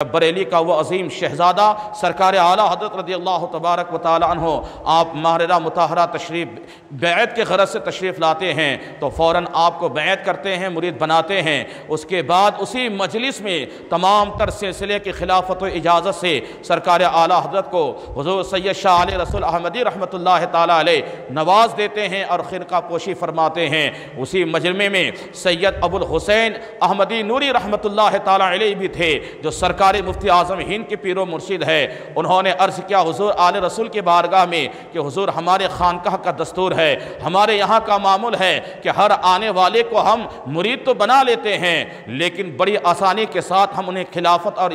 بریلی کا وہ عظیم شہزادہ سرکار اعلیٰ حضرت رضی اللہ تبارک و تعالی عنہ آپ ماہرہ مطہرہ تشریف بیعت کے غرض سے تشریف لاتے ہیں تو فوراً آپ کو بیعت کرتے ہیں، مرید بناتے ہیں۔ اس کے بعد اسی مجلس میں تمام تر سلسلے کی خلافت و اجازت سے سرکار اعلیٰ حضرت کو حضور سید شاہ علیہ رسول احمدی رحمۃ اللہ تعالی علیہ نواز دیتے ہیں اور خرقہ پوشی فرماتے ہیں۔ اسی مجمع میں سید ابو الحسین احمدی نوری رحمۃ اللہ تعالی علیہ بھی تھے جو سرکار مفتی اعظم ہند کے پیر و مرشد ہے۔ انہوں نے عرض کیا حضور آل رسول کے بارگاہ میں کہ حضور ہمارے خانقاہ کا دستور ہے، ہمارے یہاں کا معمول ہے کہ ہر آنے والے کو ہم مرید تو بنا لیتے ہیں لیکن بڑی آسانی کے ساتھ ہم انہیں خلافت اور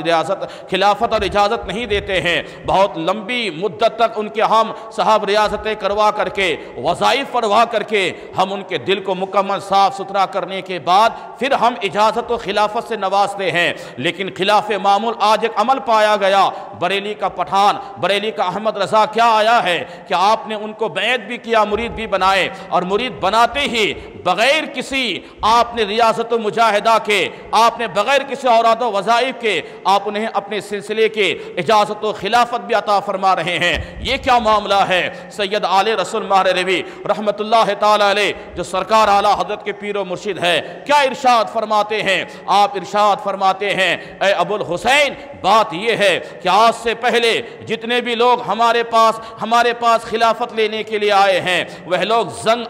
اجازت نہیں دیتے ہیں۔ بہت لمبی مدت تک ان کے ہم صاحب ریاضتیں کروا کر کے وظائف پڑھوا کر کے ہم ان کے دل کو مکمل صاف ستھرا کرنے کے بعد پھر ہم اجازت و خلافت سے نوازتے ہیں۔ لیکن خلاف معمول آج ایک عمل پایا گیا، بریلی کا پٹھان، بریلی کا احمد رضا کیا آیا ہے کہ آپ نے ان کو بیعت بھی کیا، مرید بھی بنائے، اور مرید بناتے ہی بغیر کسی آپ نے ریاضت و مجاہدہ کے، آپ نے بغیر کسی اوراد و وظائف کے آپ انہیں اپنے سلسلے کے اجازت و خلافت بھی عطا فرما رہے ہیں۔ یہ کیا معاملہ ہے؟ سید آل رسول ماہر روی رحمت اللہ تعالی علیہ جو سرکار اعلیٰ حضرت کے پیر و مرشد ہے، کیا ارشاد فرماتے ہیں؟ آپ ارشاد فرماتے ہیں اے ابو الحسین، بات یہ ہے کہ آج سے پہلے جتنے بھی لوگ ہمارے پاس خلافت لینے کے لیے آئے ہیں وہ لوگ زنگ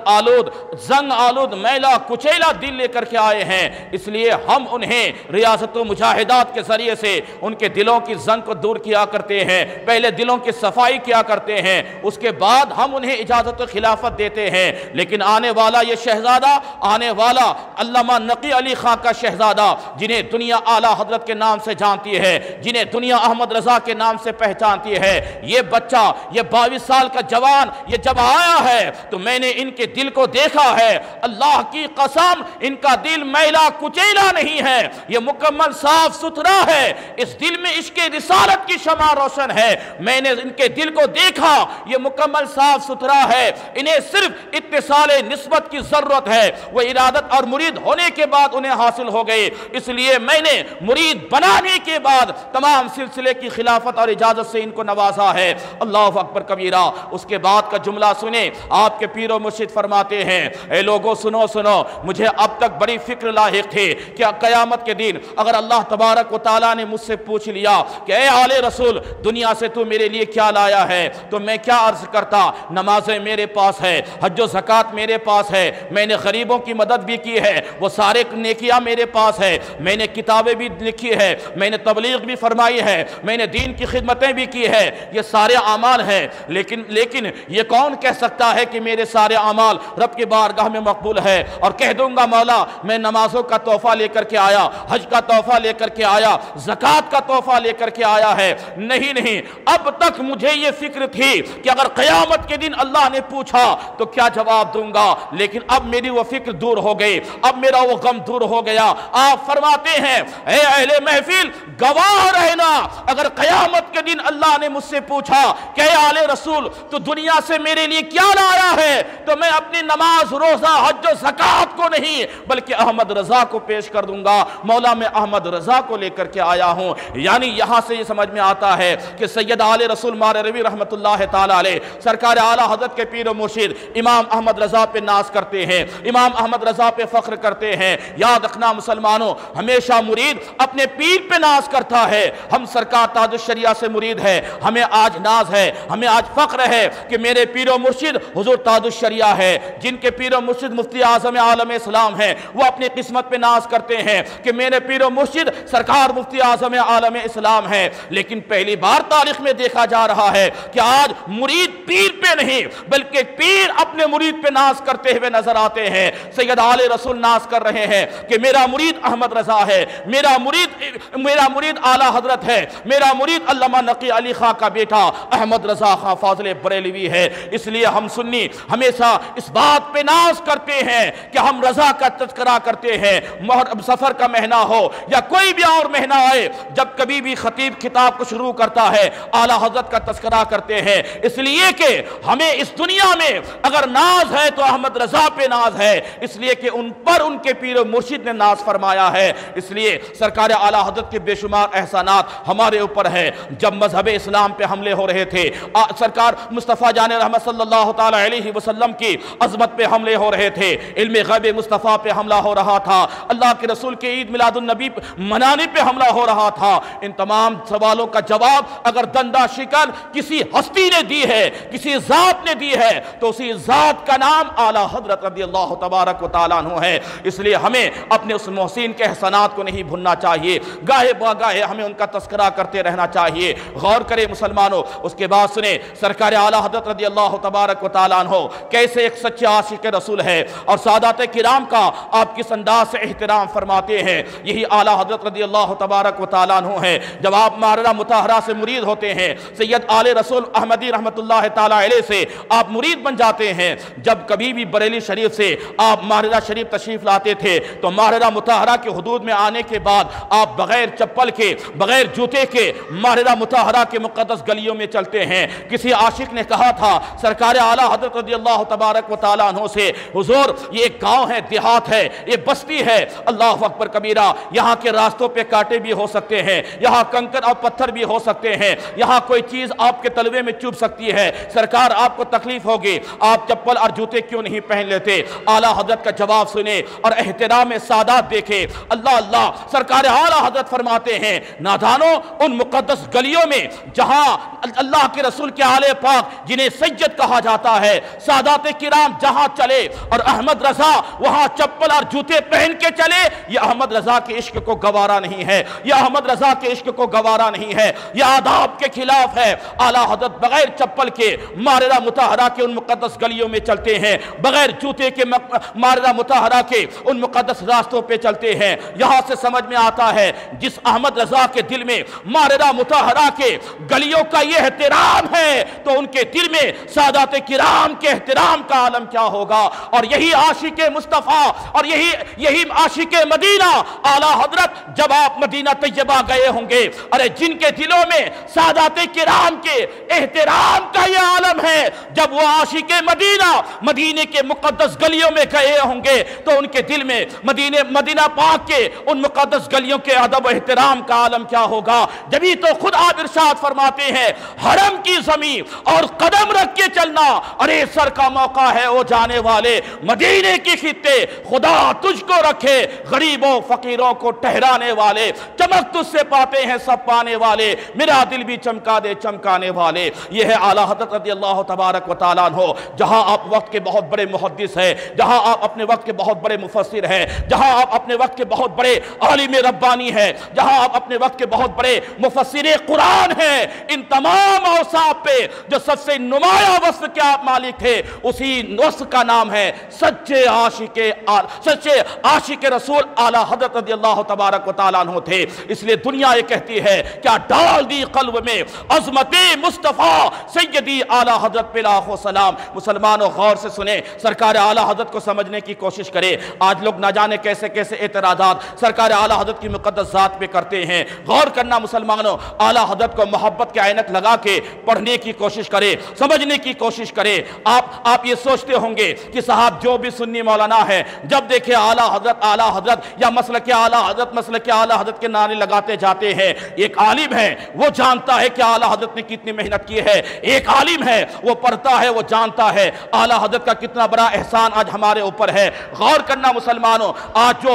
آلود میلا کچیلا دل لے کر کے آئے ہیں، اس لیے ہم انہیں ریاضت و مجاہدات کے ذریعے سے ان کے دلوں کی زنگ کو دور کیا کرتے ہیں، پہلے دلوں کی صفائی کیا کرتے ہیں، اس کے بعد ہم انہیں اجازت و خلافت دیتے ہیں۔ لیکن آنے والا یہ شہزادہ، آنے والا علامہ نقی علی خان کا شہزادہ جنہیں دنیا اعلیٰ حضرت کے نام سے جانتی ہے، جنہیں دنیا احمد رضا کے نام سے پہچانتی ہے، یہ بچہ، یہ 22 سال کا جوان یہ جب آیا ہے تو میں نے ان کے دل کو دیکھا ہے، اللہ کی قسم ان کا دل میلا کچیلا نہیں ہے، یہ مکمل صاف ستھرا ہے، اس دل میں عشق رسالت کی شمع روشن ہے۔ میں نے ان کے دل کو دیکھا، یہ مکمل صاف ستھرا ہے، انہیں صرف اتصال نسبت کی ضرورت ہے، وہ ارادت اور مرید ہونے کے بعد انہیں حاصل ہو گئی، اس لیے میں نے مرید بنانے کے بعد تمام سلسلے کی خلافت اور اجازت سے ان کو نوازا ہے۔ اللہ اکبر کبیرہ۔ اس کے بعد کا جملہ سنیں، آپ کے پیر و مرشد فرماتے ہیں اے لوگوں سنو مجھے اب تک بڑی فکر لاحق تھی کہ قیامت کے دن اگر اللہ تبارک و تعالیٰ نے مجھ سے پوچھ لیا کہ اے آل رسول دنیا سے تو میرے لیے کیا لایا ہے تو میں کیا عرض کرتا؟ نمازیں میرے پاس ہے، حج و زکوٰۃ میرے پاس ہے، میں نے غریبوں کی مدد بھی کی ہے، وہ سارے نیکیاں میرے پاس ہے، میں نے کتابیں بھی لکھی ہے، میں نے تبلیغ بھی فرمائی ہے، میں نے دین کی خدمتیں بھی کی ہے، یہ سارے اعمال ہیں، لیکن یہ کون کہہ سکتا ہے کہ میرے سارے اعمال رب کی بارگاہ میں مقبول ہے اور کہہ دوں گا مولا میں نمازوں کا تحفہ لے کر کے آیا، حج کا تحفہ لے کر کے آیا، زکوٰۃ کا تحفہ لے کر کے آیا ہے؟ نہیں، اب تک مجھے یہ فکر تھی کہ اگر قیامت کے دن اللہ نے پوچھا تو کیا جواب دوں گا، لیکن اب میری وہ فکر دور ہو گئی، اب میرا وہ غم دور ہو گیا۔ آپ فرماتے ہیں اے اہل محفل گواہ رہنا، اگر قیامت کے دن اللہ نے مجھ سے پوچھا کہ اے آل رسول تو دنیا سے میرے لیے کیا لایا ہے تو میں اپنی نماز، روزہ، حج و زکوٰۃ کو نہیں بلکہ احمد رضا کو پیش کر دوں گا، مولا میں احمد رضا کو لے کر کے آیا ہوں۔ یعنی یہاں سے یہ سمجھ میں آتا ہے کہ سید آل رسول ماہر روی رحمت اللہ تعالی علیہ سرکار اعلیٰ حضرت کے پیر و مرشد امام احمد رضا پہ ناز کرتے ہیں، امام احمد رضا پہ فخر کرتے ہیں۔ یاد رکھنا مسلمانوں، ہمیشہ مرید اپنے پیر پہ ناز کرتا ہے۔ ہم سرکار تاج الشریعہ سے مرید ہے، ہمیں آج ناز ہے، ہمیں آج فخر ہے کہ میرے پیر و مرشد حضور تاج الشریعہ ہے، جن کے پیر و مرشد مفتی اعظم عالم اسلام ہیں، وہ اپنی قسمت پہ ناز کرتے ہیں کہ میرے پیر و مرشد سرکار مفتی اعظم عالم اسلام ہے۔ لیکن پہلی بار تاریخ میں دیکھا جا رہا ہے کہ آج مرید پیر پہ نہیں بلکہ پیر اپنے مرید پہ ناز کرتے ہوئے نظر آتے ہیں۔ سید آل رسول ناز کر رہے ہیں کہ میرا مرید احمد رضا ہے، میرا مرید اعلیٰ حضرت ہے، میرا مرید علامہ نقی علی خان کا بیٹا احمد رضا خان فاضل بریلوی ہے۔ اس لیے ہم سنی ہمیشہ اس بات پہ ناز کرتے ہیں کہ ہم رضا کا تذکرہ کرتے ہیں، سفر کا مہینہ ہو یا کوئی بھی اور مہینہ آئے، جب کبھی بھی خطیب خطاب کو شروع کرتا ہے اعلیٰ حضرت کا تذکرہ کرتے ہیں، اس لیے کہ ہمیں اس دنیا میں اگر ناز ہے تو احمد رضا پہ ناز ہے، اس لیے کہ ان پر ان کے پیر و مرشد نے ناز فرمایا ہے۔ اس لیے سرکار اعلیٰ حضرت کے بے شمار احسانات ہمارے اوپر ہے۔ جب مذہب اسلام پہ حملے ہو رہے تھے، سرکار مصطفیٰ جان رحمت صلی اللہ تعالی علیہ وسلم کی عظمت پہ حملے ہو رہے تھے، علم غیب مصطفیٰ پہ حملہ ہو رہا تھا، اللہ کے رسول کے عید میلاد النبی منانے پہ حملہ ہو رہا تھا، ان تمام سوالوں کا جواب اگر دندہ شکن کسی ہستی نے دی ہے، کسی ذات نے دی ہے، تو اسی ذات کا نام اعلیٰ حضرت رضی اللہ تبارک و تعالیٰ عنہ ہے۔ اس لیے ہمیں اپنے اس محسن کے احسانات کو نہیں بھولنا چاہیے، گاہے باگاہے ہمیں ان کا تذکرہ کرتے رہنا چاہیے۔ غور کریں مسلمانوں، اس کے بعد سنیں سرکار اعلیٰ حضرت رضی اللہ تبارک و تعالیٰ عنہ کیسے ایک سچے عاشق رسول ہے، اور سادات کرام کا آپ کس انداز سے احترام فرماتے ہیں۔ یہی اعلیٰ حضرت رضی اللہ تبارک و تعالیٰ عنہ ہے۔ جب آپ ماردہ مطہرہ سے مرید ہوتے ہیں، سید آل رسول احمدی رحمت اللہ تعالیٰ علیہ سے آپ مرید بن جاتے ہیں، جب کبھی بھی بریلی شریف سے آپ ماردہ شریف تشریف لاتے تھے تو ماردہ مطہرہ کے حدود میں آنے کے بعد آپ بغیر چپل کے، بغیر جوتے کے ماردہ مطہرہ کے مقدس گلیوں میں چلتے ہیں۔ کسی عاشق نے کہا تھا سرکار اعلیٰ حضرت رضی اللہ تبارک و تعالیٰ عنہ سے، حضور یہ ایک گاؤں ہے، دیہات ہے، یہ بستی ہے، اللہ اکبر کبیرہ، یہاں کے راستوں پہ کانٹے بھی ہو سکتے ہیں، یہاں کنکر اور پتھر بھی ہو سکتے ہیں، یہاں کوئی چیز آپ کے تلوے میں چبھ سکتی ہے، سرکار آپ کو تکلیف ہوگی، آپ چپل اور جوتے کیوں نہیں پہن لیتے؟ اعلیٰ حضرت کا جواب سنیں اور احترام سادات دیکھیں۔ اللہ اللہ، سرکار اعلیٰ حضرت فرماتے ہیں نادانوں، ان مقدس گلیوں میں جہاں اللہ کے رسول کے آل پاک جنہیں سید کہا جاتا ہے، سادات کرام جہاں چلے اور احمد رضا وہاں چپل اور جوتے پہن کے چلے، یہ احمد رضا کے عشق کو گوارا نہیں ہے، یہ احمد رضا کے عشق کو گوارا نہیں ہے، یہ آداب کے خلاف ہے۔ اعلیٰ حضرت بغیر چپل کے ماردہ مطہرہ کے ان مقدس گلیوں میں چلتے ہیں، بغیر جوتے کے ماردہ مطہرہ کے ان مقدس راستوں پہ چلتے ہیں۔ یہاں سے سمجھ میں آتا ہے جس احمد رضا کے دل میں ماردہ مطہرہ کے گلیوں کا یہ احترام ہے تو ان کے دل میں سادات کرام کے احترام کا عالم کیا ہوگا۔ اور یہی عاشق مصطفیٰ اور یہی عاشق مدینہ اعلیٰ حضرت جب آپ مدینہ طیبہ گئے ہوں گے، ارے جن کے دلوں میں سادات کرام کے احترام کا یہ عالم ہے، جب وہ عاشق مدینے کے مقدس گلیوں میں گئے ہوں گے تو ان کے دل میں مدینہ پاک کے ان مقدس گلیوں کے ادب و احترام کا عالم کیا ہوگا۔ جبھی تو خود آپ ارشاد فرماتے ہیں حرم کی زمین اور قدم رکھ کے چلنا، ارے سر کا موقع ہے او جانے والے، مدینے کی خطے خدا تجھ کو رکھے، غریبوں فقیروں کو ٹہرانے والے، چمک تجھ سے پاتے ہیں سب پانے والے، میرا دل بھی چمکا دے چمکانے والے۔ یہ ہے اعلیٰ حضرت رضی اللہ تبارک و تعالیٰ عنہ۔ جہاں آپ وقت کے بہت بڑے محدث ہیں، جہاں آپ اپنے وقت کے بہت بڑے مفسر ہیں، جہاں آپ اپنے وقت کے بہت بڑے عالم ربانی ہیں، جہاں آپ اپنے وقت کے بہت بڑے مفسر قرآن ہیں، ان تمام اوصاف پہ جو سب سے نمایاں وصف کے آپ مالک تھے، اسی وصف کا نام ہے سچے عاشق رسول اعلیٰ حضرت رضی اللہ تبارک و تعالیٰ عنہ تھے۔ اس لیے دنیا یہ کہتی ہے کیا ڈال دی قلب میں عظمت مصطفیٰ سیدی اعلیٰ حضرت پہ لاکھ سلام۔ مسلمانوں غور سے سنیں، سرکار اعلیٰ حضرت کو سمجھنے کی کوشش کرے۔ آج لوگ نہ جانے کیسے کیسے اعتراضات سرکار اعلیٰ حضرت کی مقدس ذات پہ کرتے ہیں۔ غور کرنا مسلمانوں، اعلیٰ حضرت کو محبت کے عینک لگا کے پڑھنے کی کوشش کرے، سمجھنے کی کوشش کرے۔ آپ یہ سوچتے ہوں گے کہ صاحب جو بھی سنی مولانا ہے جب دیکھے اعلیٰ حضرت یا مسلک اعلیٰ حضرت کے نعرے لگاتے جاتے ہیں۔ ایک عالم ہے وہ جانتا ہے کہ اعلیٰ حضرت نے کتنی محنت کی ہے، ایک عالم ہے وہ پڑھتا ہے، وہ جانتا ہے اعلیٰ حضرت کا کتنا بڑا احسان آج ہمارے اوپر ہے۔ غور کرنا مسلمانوں، آج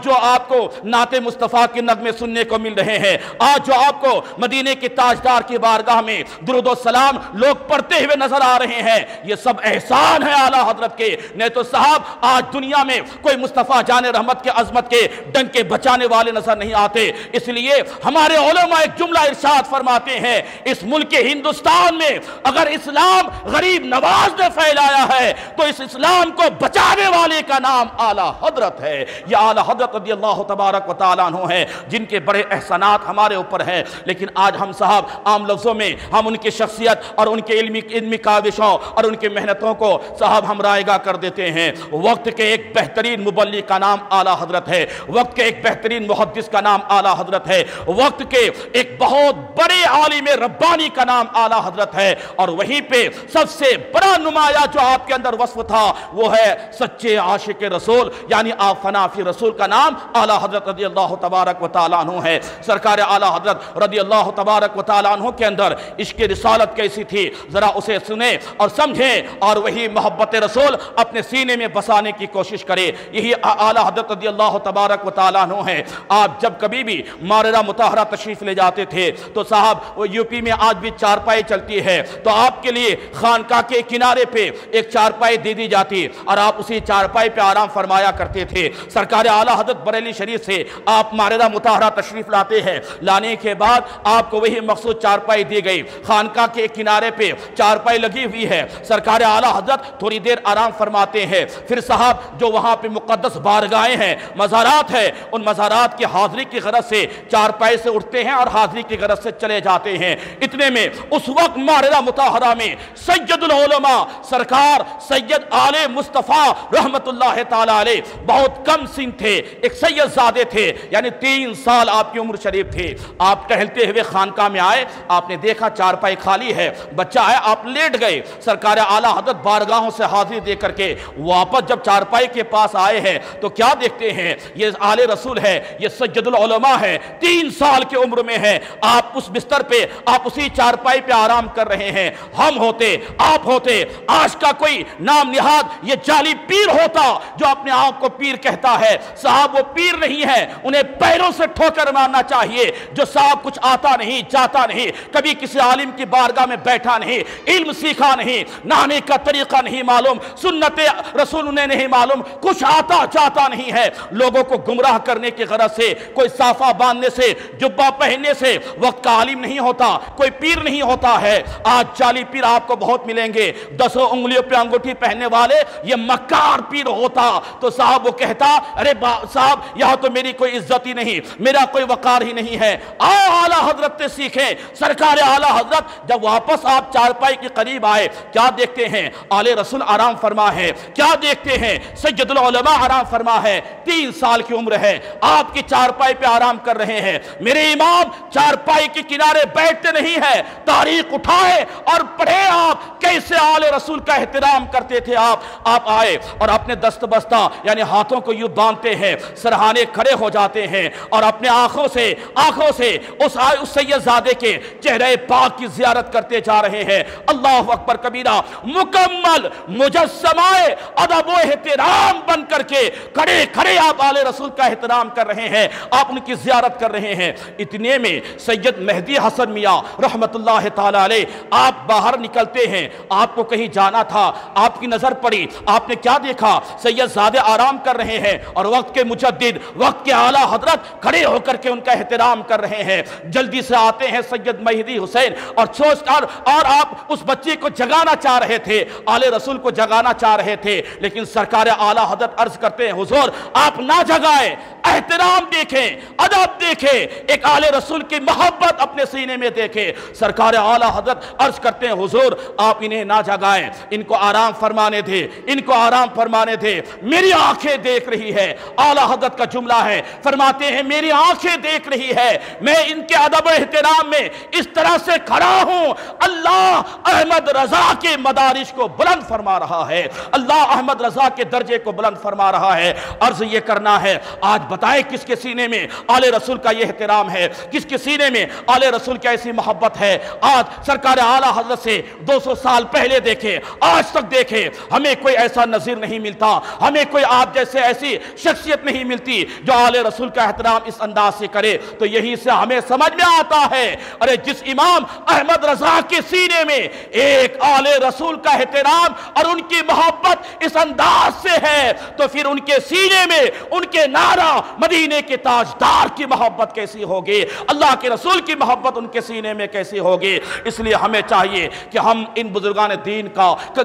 جو آپ کو نعت مصطفیٰ کے نغمے سننے کو مل رہے ہیں، آج جو آپ کو مدینے کے تاجدار کی بارگاہ میں درود و سلام لوگ پڑھتے ہوئے نظر آ رہے ہیں، یہ سب احسان ہے اعلیٰ حضرت کے۔ نہیں تو صاحب آج دنیا میں کوئی مصطفیٰ جان رحمت کے عظمت کے ڈنک کے بچانے والے نظر نہیں آتے۔ اس لیے ہمارے علماء ایک جملہ ارشاد فرماتے ہیں، اس ملک ہندوستان میں اگر اسلام غریب نواز نے پھیلایا ہے تو اس اسلام کو بچانے والے کا نام اعلیٰ حضرت ہے۔ یہ اعلیٰ حضرت رضی اللہ تبارک و تعالیٰ عنہ ہیں جن کے بڑے احسانات ہمارے اوپر ہیں۔ لیکن آج ہم صاحب عام لفظوں میں ہم ان کی شخصیت اور ان کے علمی کاوشوں اور ان کی محنتوں کو صاحب ہم رائگاں کر دیتے ہیں۔ وقت کے ایک بہترین مبلغ کا نام اعلیٰ حضرت ہے، وقت کے ایک بہترین محدث کا نام اعلیٰ حضرت ہے، وقت کے ایک بہت بڑے عالم ربانی کا نام اعلیٰ حضرت ہے، اور وہیں پہ سب سے بڑا نمایاں جو آپ کے اندر وصف تھا وہ ہے سچے عاشق رسول، یعنی آپ فنا فی رسول کا نام اعلیٰ حضرت رضی اللہ تبارک و تعالیٰ عنہ عنہ ہے۔ سرکار اعلیٰ حضرت رضی اللہ تبارک و تعالیٰ عنہ کے اندر عشق رسالت کیسی تھی، ذرا اسے سنیں اور سمجھیں اور وہی محبت رسول اپنے سینے میں بسانے کی کوشش کرے۔ یہی اعلیٰ حضرت رضی اللہ تبارک و تعالیٰ عنہ ہے۔ آپ جب کبھی بھی ماررہ مطہرہ تشریف لے جاتے تھے تو صاحب وہ یوپی میں آج بھی چارپائی چلتی ہے، تو آپ کے لیے خانقاہ کے کنارے پہ ایک چارپائی دے دی جاتی اور آپ اسی چارپائی پہ آرام فرمایا کرتے تھے۔ سرکار اعلیٰ حضرت بریلی شریف سے آپ ماررہ مطہرہ تشریف لاتے ہیں، لانے کے بعد آپ کو وہی مخصوص چارپائی دی گئی، خانقاہ کے کنارے پہ چارپائی لگی ہوئی ہے، سرکار اعلیٰ حضرت تھوڑی دیر آرام فرماتے ہیں، پھر صاحب جو وہاں پہ مقدس بارگاہیں ہیں، مزارات ہیں، ان مزارات کی حاضری کی غرض سے چارپائی سے اٹھتے ہیں اور حاضری کی غرض سے چلے جاتے ہیں۔ اتنے میں اس وقت ماررہ مطہرہ میں سید العلماء سرکار سید آل مصطفیٰ رحمت اللہ تعالی علیہ بہت کم سن تھے، ایک سید زادے تھے، یعنی 3 سال آپ کی عمر شریف تھی۔ آپ ٹہلتے ہوئے خانقاہ میں آئے، آپ نے دیکھا چارپائی خالی ہے، بچہ ہے، آپ لیٹ گئے۔ سرکار اعلیٰ حضرت بارگاہوں سے حاضری دے کر کے واپس جب چارپائی کے پاس آئے ہیں تو کیا دیکھتے ہیں؟ یہ آل رسول ہے، یہ سید العلماء ہے، 3 سال کی عمر میں ہے، آپ اس بستر پہ، آپ اسی چارپائی پہ آرام کر رہے ہیں۔ ہم ہوتے، آپ ہوتے، آج کا کوئی نام نہاد یہ جعلی پیر ہوتا جو اپنے آپ کو پیر کہتا ہے، صاحب وہ پیر نہیں ہے، انہیں پیروں سے ٹھوکر مارنا چاہیے۔ جو صاحب کچھ آتا نہیں، جاتا نہیں، کبھی کسی عالم کی بارگاہ میں بیٹھا نہیں، علم سیکھا نہیں، نہانے کا طریقہ نہیں معلوم، سنت رسول انہیں نہیں معلوم، کچھ آتا جاتا نہیں ہے، لوگوں کو گمراہ کرنے کی غرض سے کوئی صافہ باندھنے سے، جبہ پہننے سے وقت کا عالم نہیں ہوتا، کوئی پیر نہیں ہوتا ہے۔ آج جعلی پیر آپ کو بہت ملیں گے، 10 انگلیوں پہ انگوٹھی پہننے والے، یہ مکار پیر ہوتا تو صاحب وہ کہتا ارے صاحب یہاں تو میری کوئی عزت ہی نہیں، میرا کوئی وقار ہی نہیں ہے۔ آؤ اعلیٰ حضرت سے سیکھیں۔ سرکار اعلیٰ حضرت جب واپس آپ چارپائی کے قریب آئے، کیا دیکھتے ہیں؟ آل رسول آرام فرما ہے، کیا دیکھتے ہیں؟ سید العلماء آرام فرما ہے، 3 سال کی عمر ہے، آپ کی چارپائی پہ آرام کر رہے ہیں۔ میرے امام چارپائی کے کنارے بیٹھتے نہیں ہیں، تاریخ اٹھائے اور پڑھے آپ کیسے آل رسول کا احترام کرتے تھے۔ آپ آئے اور اپنے دست بستہ یعنی ہاتھوں کو یوں باندھتے ہیں، سرہانے کھڑے ہو جاتے ہیں اور اپنے آنکھوں سے اس سید زادے کے چہرے پاک کی زیارت کرتے جا رہے ہیں۔ اللہ اکبر کبیرہ، مکمل مجسمہ ادب و احترام بن کر کے کھڑے آپ آل رسول کا احترام کر رہے ہیں، آپ ان کی زیارت کر رہے ہیں۔ اتنے میں سید مہدی حسن میاں رحمت اللہ تعالی علیہ آپ باہر نکلتے ہیں، آپ کو کہیں جانا تھا، آپ کی نظر پڑی، آپ نے کیا دیکھا؟ سید زادے آرام کر رہے ہیں اور وقت کے مجدد، وقت کے اعلیٰ حضرت کھڑے ہو کر کے ان کا احترام کر رہے ہیں۔ جلدی سے آتے ہیں سید مہدی حسین اور آپ اس بچے کو جگانا چاہ رہے تھے، آل رسول کو جگانا چاہ رہے تھے، لیکن سرکار اعلیٰ حضرت عرض کرتے ہیں حضور آپ نہ جگائیں، احترام دیکھیں، ادب دیکھیں، ایک آل رسول کی محبت اپنے سینے میں دیکھیں۔ سرکار اعلیٰ حضرت عرض کرتے ہیں حضور آپ انہیں نہ جگائیں، ان کو آرام فرمانے دے، ان کو آرام فرمانے دے، میری آنکھیں دیکھ رہی ہے۔ اعلیٰ حضرت کا جملہ ہے، فرماتے ہیں میری آنکھیں دیکھ رہی ہے، میں ان کے ادب و احترام میں اس طرح سے کھڑا ہوں، اللہ احمد رضا کے مدارج کو بلند فرما رہا ہے، اللہ احمد رضا کے درجے کو بلند فرما رہا ہے۔ عرض یہ کرنا ہے، آج بتائے کس کے سینے میں آل رسول کا یہ احترام ہے، کس کے سینے میں آل رسول کی ایسی محبت ہے۔ آج سرکار اعلیٰ حضرت سے 200 سال پہلے دیکھے، آج تک دیکھے، ہمیں کوئی ایسا نظیر نہیں ملتا، ہمیں کوئی آپ جیسے ایسی شخصیت نہیں ملتی جو آل رسول کا احترام اس انداز سے کرے۔ تو یہی سے ہمیں سمجھ میں آتا ہے، ارے جس امام احمد رضا کے سینے میں ایک آل رسول کا احترام اور ان کی محبت اس انداز سے ہے، تو پھر ان کے سینے میں ان کے نعرہ مدینے کے تاجدار کی محبت کیسی ہوگی، اللہ کے رسول کی محبت ان کے سینے میں کیسی ہوگی۔ اس لیے ہمیں چاہیے کہ ہم ان بزرگان دین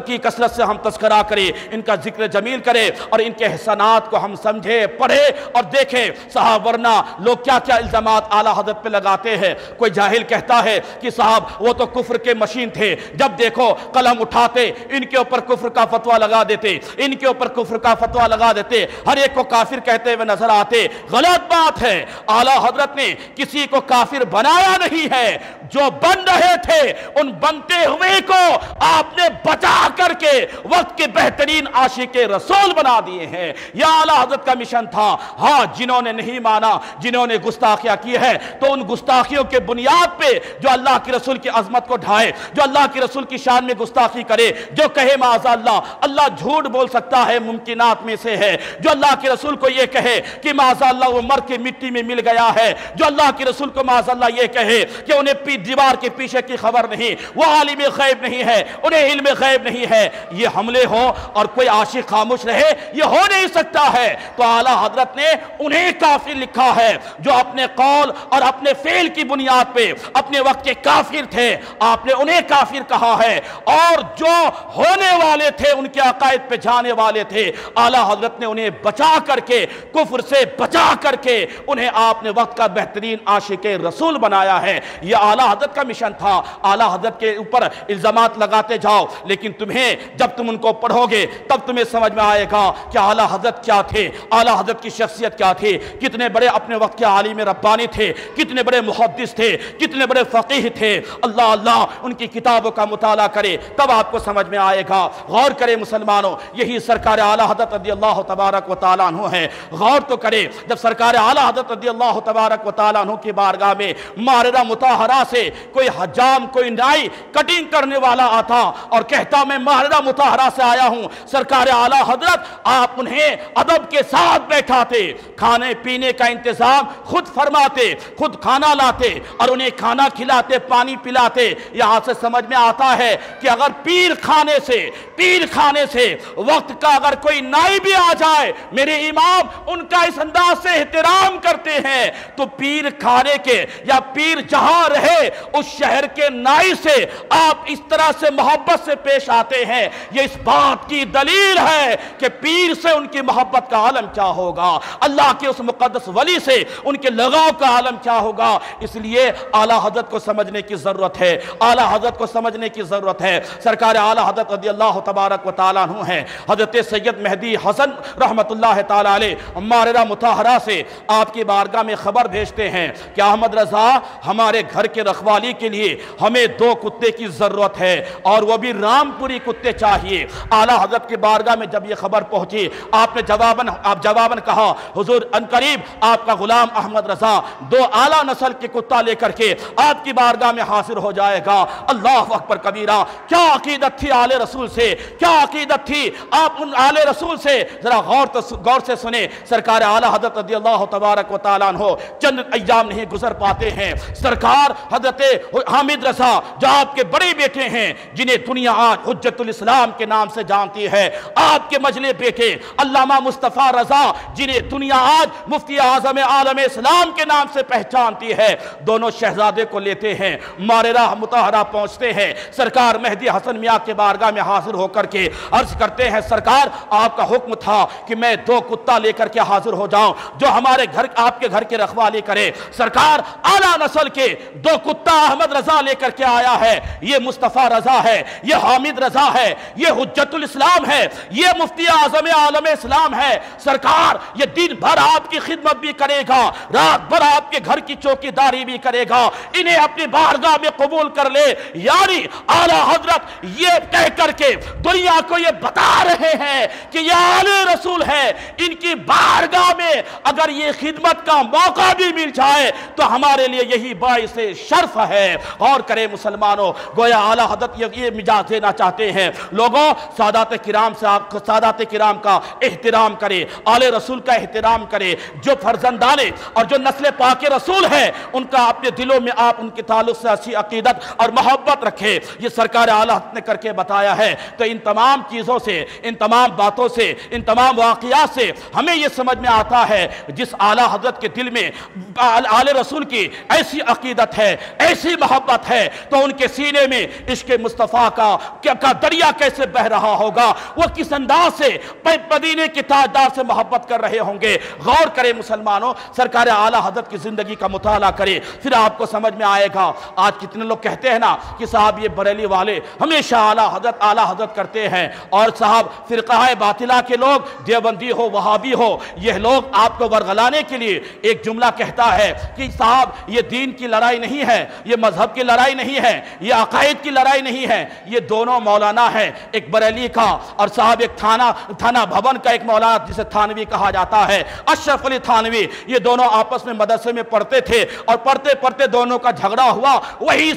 کی کثرت سے ہم تذکرہ کریں، ان کا ذکر جمیل کریں اور ان کے احسانات کو ہم سمجھیں، پڑھیں اور دیکھیں۔ صاحب ورنہ لوگ کیا کیا الزامات اعلیٰ حضرت پہ لگاتے ہیں۔ کوئی جاہل کہتا ہے کہ صاحب وہ تو کفر کے مشین تھے، جب دیکھو قلم اٹھاتے ان کے اوپر کفر کا فتویٰ لگا دیتے، ان کے اوپر کفر کا فتویٰ لگا دیتے، ہر ایک کو کافر کہتے ہوئے نظر آتے۔ غلط بات ہے، اعلیٰ حضرت نے کسی کو کافر بنایا نہیں ہے، جو بن رہے تھے ان بنتے ہوئے کو آپ نے بچا کر کے وقت کے بہترین عاشق رسول بنا دیے ہیں۔ یہ اعلیٰ حضرت کا مشن تھا۔ ہاں، جنہوں نے نہیں مانا، جنہوں نے گستاخیاں کی ہے، تو ان گستاخیوں کے بنیاد پہ جو اللہ کے رسول کی عظمت کو ڈھائے، جو اللہ کے رسول کی شان میں گستاخی کرے، جو کہے معاذ اللہ اللہ جھوٹ بول سکتا ہے، ممکنات میں سے ہے، جو اللہ کے رسول کو یہ کہے کہ معاذ اللہ وہ مر کے مٹی میں مل گیا ہے، جو اللہ کے رسول کو معاذ اللہ یہ کہے کہ انہیں دیوار کے پیچھے کی خبر نہیں، وہ عالم غیب نہیں ہے، انہیں علم غیب نہیں ہے، یہ حملے ہو اور کوئی عاشق خاموش رہے، یہ ہو نہیں سکتا ہے۔ تو اعلیٰ حضرت نے انہیں کافر لکھا ہے جو اپنے قول اور اپنے فعل کی بنیاد پہ اپنے وقت کے کافر تھے، آپ نے انہیں کافر کہا ہے، اور جو ہونے والے تھے ان کے عقائد پہ جانے والے تھے، اعلیٰ حضرت نے انہیں بچا کر کے، کفر سے بچا کر کے انہیں آپ نے وقت کا بہترین عاشق رسول بنایا ہے۔ یہ اعلیٰ حضرت کا مشن تھا۔ اعلیٰ حضرت کے اوپر الزامات لگاتے جاؤ، لیکن تمہیں جب تم ان کو پڑھو گے تب تمہیں سمجھ میں آئے گا کہ اعلیٰ حضرت کیا تھے، اعلیٰ حضرت کی شخصیت کیا تھی، کتنے بڑے اپنے وقت کے عالم ربانی تھے، کتنے بڑے محدث تھے، کتنے بڑے فقیہ تھے۔ اللہ اللہ، ان کی کتابوں کا مطالعہ کرے تب آپ کو سمجھ میں آئے گا۔ غور کرے مسلمانوں، یہی سرکار اعلیٰ حضرت رضی اللہ تبارک و تعالیٰ عنہ ہے۔ غور تو کرے، جب سرکار اعلیٰ حضرت رضی اللہ تبارک و تعالیٰ عنہ کی بارگاہ میں ماردہ مطہرہ سے کوئی حجام، کوئی نائی کٹنگ کرنے والا آتا اور کہتا میں ماردہ مطہرہ سے آیا ہوں، سرکار اعلیٰ حضرت آپ انہیں ادب کے ساتھ بیٹھاتے، کھانے پینے کا انتظام خود فرماتے، خود کھانا لاتے اور انہیں کھانا کھلاتے، پانی پلاتے۔ یہاں سے سمجھ میں آتا ہے کہ اگر پیر خانے سے وقت کا اگر کوئی نائی بھی آ جائے، میرے امام ان کا اس انداز سے احترام کرتے ہیں، تو پیر خانے کے یا پیر جہاں رہے اس شہر کے نائی سے آپ اس طرح سے محبت سے پیش آتے ہیں، یہ اس بات کی دلیل ہے کہ پیر سے ان کی محبت کا عالم کیا ہوگا، اللہ کے اس مقدس ولی سے ان کے لگاؤ کا عالم کیا ہوگا۔ اس لیے اعلیٰ حضرت کو سمجھنے کی ضرورت ہے، اعلیٰ حضرت کو سمجھنے کی ضرورت ہے۔ سرکار اعلیٰ حضرت رضی اللہ تبارک و تعالیٰ عنہ ہیں، حضرت سید مہدی حسن رحمت اللہ تعالیٰ علیہ ماردہ مطہرہ سے آپ کی بارگاہ میں خبر بھیجتے ہیں کہ احمد رضا، ہمارے گھر کے رکھوالی کے لیے ہمیں 2 کتے کی ضرورت ہے، اور وہ بھی رام پوری کتے چاہیے۔ اعلیٰ حضرت کی بارگاہ میں جب یہ خبر پہنچی، آپ نے جواباً کہا حضور ان قریب آپ کا غلام احمد رضا 2 اعلیٰ نسل کے کتا لے کر کے آپ کی بارگاہ میں حاضر ہو جائے گا۔ اللہ اکبر کبیرہ، کیا عقیدت تھی آل رسول سے، کیا عقیدت تھی آپ ان آل رسول سے، ذرا غور سے سنیں۔ سرکار اعلیٰ حضرت رضی اللہ تبارک و تعالیٰ عنہ چند ایام نہیں گزر پاتے ہیں، سرکار حضرت حامد رضا جو آپ کے بڑے بیٹے ہیں، جنہیں دنیا آج حجت الاسلام کے نام سے جانتی ہے، آپ کے مجلے بیٹے علامہ مصطفیٰ رضا جنہیں دنیا آج مفتی اعظم عالم اسلام کے نام سے پہچانتی ہے، دونوں شہزادے کو لیتے ہیں، ماردہ مطہرہ پہنچتے ہیں، سرکار مہدی حسن میاں کے بارگاہ میں حاضر ہو کر کے عرض کرتے ہیں سرکار آپ کا حکم تھا کہ میں 2 کتا لے کر کے حاضر ہو جاؤں جو ہمارے گھر آپ کے گھر کی رکھوالی کرے۔ سرکار اعلیٰ نسل کے 2 کتا احمد رضا لے کر کے آیا ہے، یہ مصطفیٰ رضا ہے، یہ حامد رضا ہے، یہ حجت الاسلام ہے، یہ مفتی اعظم عالم اسلام ہے۔ سرکار یہ دن بھر آپ کی خدمت بھی کرے گا، رات بھر آپ کے گھر کی چوکی داری بھی کرے گا، انہیں اپنی بارگاہ میں قبول کر لے۔ یعنی اعلیٰ حضرت یہ کہہ کر کے دنیا کو یہ بتا رہے ہیں کہ یہ آل رسول ہے، ان کی بارگاہ میں اگر یہ خدمت کا موقع بھی مل جائے تو ہمارے لیے یہی باعث شرف ہے۔ اور کرے مسلمانوں، گویا اعلیٰ حضرت یہ مجاز دینا چاہتے ہیں لوگوں، سادات کرام کا احترام کرے، آل رسول کا احترام کرے، جو فرزندانے اور جو نسل پاک رسول ہے ان کا اپنے دلوں میں آپ ان کے تعلق سے اچھی عقیدت اور محبت رکھے۔ یہ سرکار اعلیٰ حضرت نے کر کے بتایا ہے۔ تو ان تمام چیزوں سے، ان تمام باتوں سے، ان تمام واقعات سے ہمیں یہ سمجھ میں آتا ہے جس اعلیٰ حضرت کے دل میں آل رسول کی ایسی عقیدت ہے، ایسی محبت ہے، تو ان کے سینے میں عشق مصطفیٰ کا دریا کیسے بہ رہا ہوگا، وہ کس انداز سے مدینے کے تاجدار سے محبت کر رہے ہوں گے۔ غور کرے مسلمانوں، سرکار اعلیٰ حضرت کی زندگی کا مطالعہ کرے، پھر آپ کو سمجھ میں آئے گا۔ آج کتنے لوگ کہتے ہیں نا کہ صاحب یہ بریلی والے ہمیشہ اعلیٰ حضرت کرتے ہیں، اور صاحب فرقہ باطلہ کے لوگ، دیوبندی ہو وہابی ہو، یہ لوگ آپ کو ورغلانے کے لیے ایک جملہ کہتا ہے کہ صاحب یہ دین کی لڑائی نہیں ہے، یہ مذہب کی لڑائی نہیں ہے، یہ عقائد کی لڑائی نہیں نہیں ہے, یہ دونوں مولانا ہیں, ایک بریلی کا اور صاحب ایک تھانہ بھون کا ایک مولانا جسے تھانوی کہا جاتا ہے, اشرف علی تھانوی. یہ دونوں آپس میں مدرسے میں پڑھتے تھے اور پڑھتے پڑھتے دونوں کا جھگڑا ہوا. وہی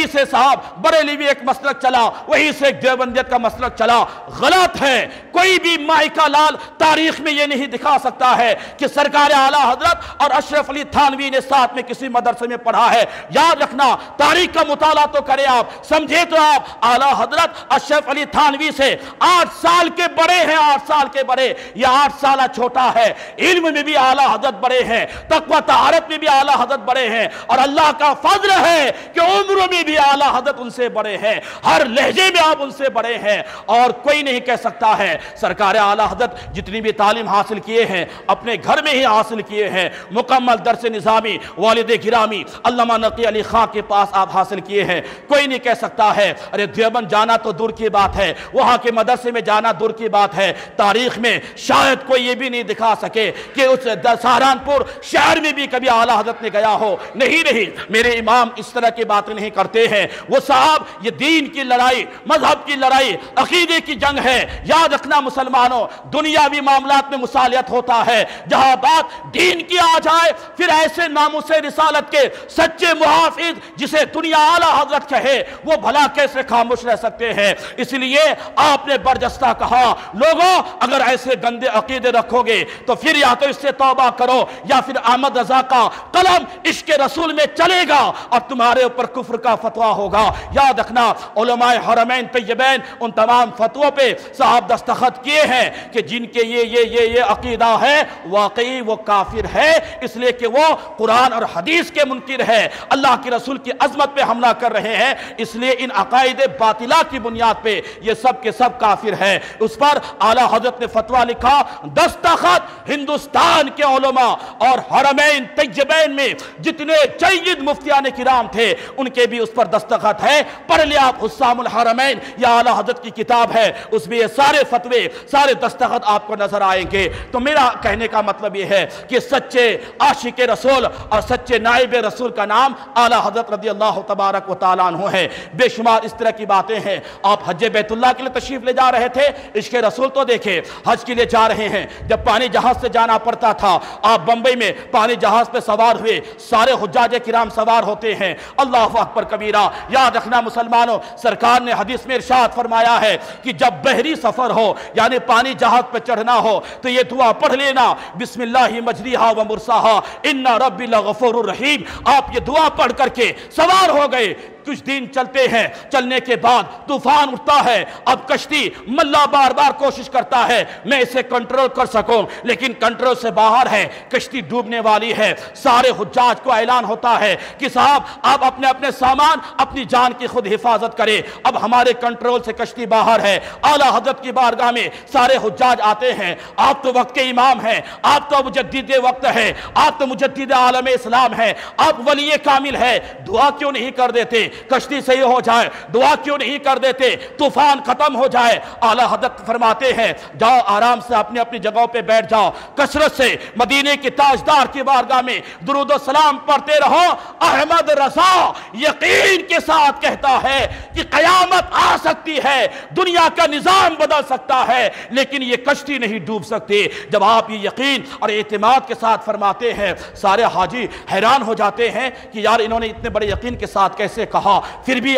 سے صاحب بریلوی ایک مسلک چلا, وہی سے ایک دیوبندیت کا مسلک چلا. غلط ہے. کوئی بھی مائکہ لال تاریخ میں یہ نہیں دکھا سکتا ہے کہ سرکار اعلیٰ حضرت اور اشرف علی تھانوی نے ساتھ میں کسی مدرسے میں پڑھا ہے. یاد رکھنا, تاریخ کا مطالعہ تو کرے آپ, سمجھے تو آپ اعلیٰ حضرت اشرف علی تھانوی سے 8 سال کے بڑے ہیں, 8 سال کے بڑے. یہ 8 سالہ چھوٹا ہے. علم میں بھی اعلیٰ حضرت بڑے ہیں, تقوی طہارت میں بھی اعلیٰ حضرت بڑے ہیں, اور اللہ کا فضل ہے کہ عمر میں بھی اعلیٰ حضرت ان سے بڑے ہیں, ہر لہجے میں آپ ان سے بڑے ہیں. اور کوئی نہیں کہہ سکتا ہے سرکار اعلیٰ حضرت جتنی بھی تعلیم حاصل کیے ہیں اپنے گھر میں ہی حاصل کیے ہیں. مکمل درس نظامی والد گرامی علامہ نقی علی خان کے پاس آپ حاصل کیے ہیں. کوئی نہیں کہہ سکتا ہے ارے دیوبند جانا تو دور کی بات ہے, وہاں کے مدرسے میں جانا دور کی بات ہے. تاریخ میں شاید کوئی یہ بھی نہیں دکھا سکے کہ اس سہارنپور شہر میں بھی کبھی اعلیٰ حضرت نے گیا ہو. نہیں, میرے امام اس طرح کی باتیں نہیں کرتے ہیں. وہ صاحب یہ دین کی لڑائی, مذہب کی لڑائی, عقیدے کی جنگ ہے. یاد رکھنا مسلمانوں, دنیاوی معاملات میں مصالحت ہوتا ہے, جہاں بات دین کی آ جائے پھر ایسے ناموس رسالت کے سچے محافظ جسے دنیا اعلیٰ حضرت کہے وہ بھلا کیسے خاموش رہ سکتے ہیں. اس لیے آپ نے برجستہ کہا لوگوں اگر ایسے گندے عقیدے رکھو گے تو پھر یا تو اس سے توبہ کرو یا پھر احمد رضا کا قلم عشق رسول میں چلے گا اور تمہارے اوپر کفر کا فتویٰ ہوگا. یاد رکھنا علماء حرمین طیبین ان تمام فتووں پہ صاحب دستخط کیے ہیں کہ جن کے یہ عقیدہ ہے واقعی وہ کافر ہے, اس لیے کہ وہ قرآن اور حدیث کے منکر ہے, اللہ کے رسول کی عظمت پہ حملہ کر رہے ہیں. اس لیے ان عقائد باطلہ کی بنیاد پہ یہ سب کے سب کافر ہے. اس پر اعلیٰ حضرت نے فتویٰ لکھا, دستخط ہندوستان کے علماء اور حرمین طیبین میں جتنے جید مفتیان کرام تھے ان کے بھی اس پر دستخط ہے. پڑھ لیا آپ حسام الحرمین, یا اعلیٰ حضرت کی کتاب ہے, اس میں یہ سارے فتوے سارے دستخط آپ کو نظر آئیں گے. تو میرا کہنے کا مطلب یہ ہے کہ سچے عاشق رسول اور سچے نائب رسول کا نام اعلیٰ حضرت رضی اللہ تبارک و تعالیٰ عنہ ہے. بے شمار اس طرح کی باتیں ہیں. آپ حج بیت اللہ کے لیے تشریف لے جا رہے تھے, عشق رسول تو دیکھے, حج کے لیے جا رہے ہیں, جب پانی جہاز سے جانا پڑتا تھا آپ بمبئی میں پانی جہاز پہ سوار ہوئے, سارے حجاج کرام سوار ہوتے ہیں. اللہ اکبر کبیرہ. یاد رکھنا مسلمانوں, سرکار نے حدیث میں ارشاد فرمایا ہے کہ جب بحری سفر ہو یعنی پانی جہاز پہ چڑھنا ہو تو یہ دعا پڑھ لینا, بسم اللہ مجریہا و مرساہا ان ربی لغفور الرحیم. آپ یہ دعا پڑھ کر کے سوار ہو گئے. کچھ دن چلتے ہیں, چلنے کے بعد طوفان اٹھتا ہے. اب کشتی ملا بار بار کوشش کرتا ہے میں اسے کنٹرول کر سکوں, لیکن کنٹرول سے باہر ہے, کشتی ڈوبنے والی ہے. سارے حجاج کو اعلان ہوتا ہے کہ صاحب آپ اپنے اپنے سامان اپنی جان کی خود حفاظت کریں, اب ہمارے کنٹرول سے کشتی باہر ہے. اعلیٰ حضرت کی بارگاہ میں سارے حجاج آتے ہیں. آپ تو وقت کے امام ہیں, آپ تو مجدد وقت ہے, آپ تو مجدد عالم اسلام ہے, آپ ولی کامل ہے, دعا کیوں نہیں کر دیتے کشتی صحیح ہو جائے, دعا کیوں نہیں کر دیتے طوفان ختم ہو جائے. اعلیٰ حضرت فرماتے ہیں جاؤ آرام سے اپنی اپنی جگہوں پہ بیٹھ جاؤ, کثرت سے مدینے کے تاجدار کی بارگاہ میں درود و سلام پڑھتے رہو. احمد رضا یقین کے ساتھ کہتا ہے کہ قیامت آ سکتی ہے, دنیا کا نظام بدل سکتا ہے, لیکن یہ کشتی نہیں ڈوب سکتی. جب آپ یہ یقین اور اعتماد کے ساتھ فرماتے ہیں سارے حاجی حیران ہو جاتے ہیں کہ یار انہوں نے اتنے بڑے یقین کے ساتھ کیسے کہا. پھر بھی